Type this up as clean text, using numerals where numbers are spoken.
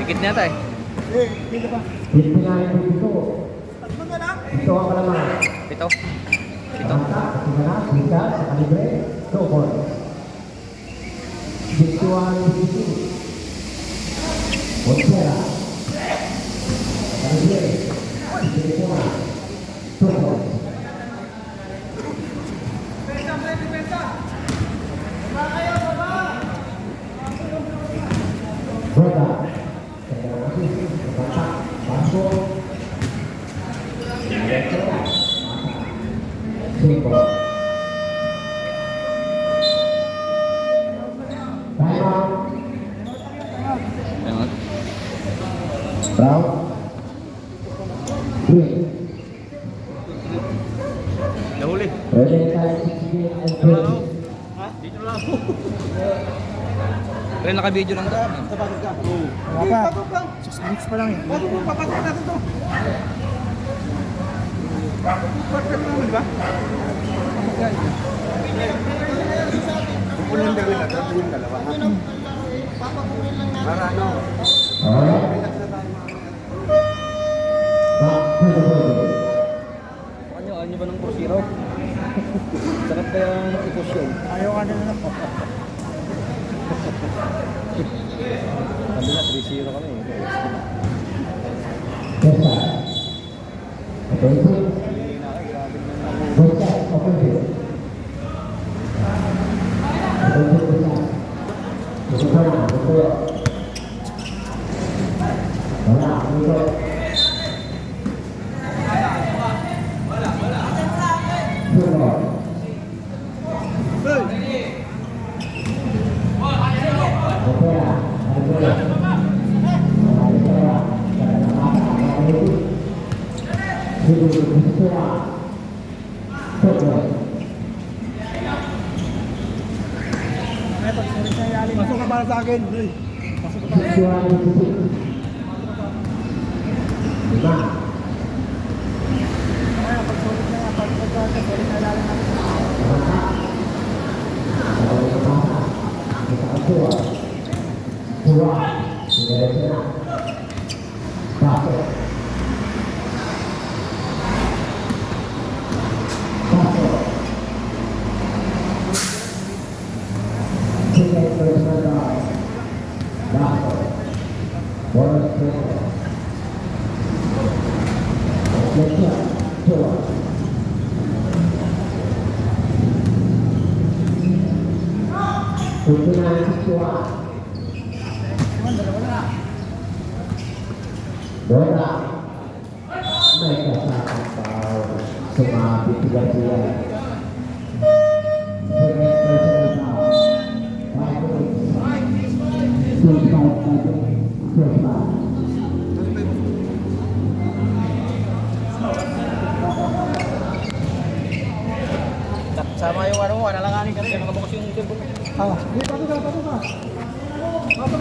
Dikit niya tayo. Dito pa. Dito nga yung dito. Tatlong na lang. Ito ang kalaman. Pito. Pito. Bisa sa kalibre. Tokon. Dito ang dito. Montera. Kalibre. Dito nga. Tokon. Bota. Masuk. Simple. Time out. Round. 3. Nahuli. Ready time 16 and 20. Dito lang ako. Pero naka-video lang daw. Tapagod ka. Wala pa. 6 minutes pa lang eh. Papagod natin to. Perfect naman, di ba? Pupunin gawin natin. Pupunin dalawa. Para ano? Alright. Back to the ball. Ano ba ng Cruzeiro? Sarap kaya ang ipos yun. Ayaw ka na lang. Sabi na 3-0 kami. Yes, sir. Attention. Both sides, offensive. Attention, both sides. Ito pa na, ito. Wala, ito. Sunod. Opera, Opera. Ay, pagsulit na yalim. Pasok ka para sa akin. Uy. Pasok ka para. Ay, pagsulit na yan. Pagsulit na yalim. Bola may kasama tao sumabit sila sila. Sama yung ano mo, nalanganin ka rin. Makabukas yung tempo. Ah, hindi, pasok ka.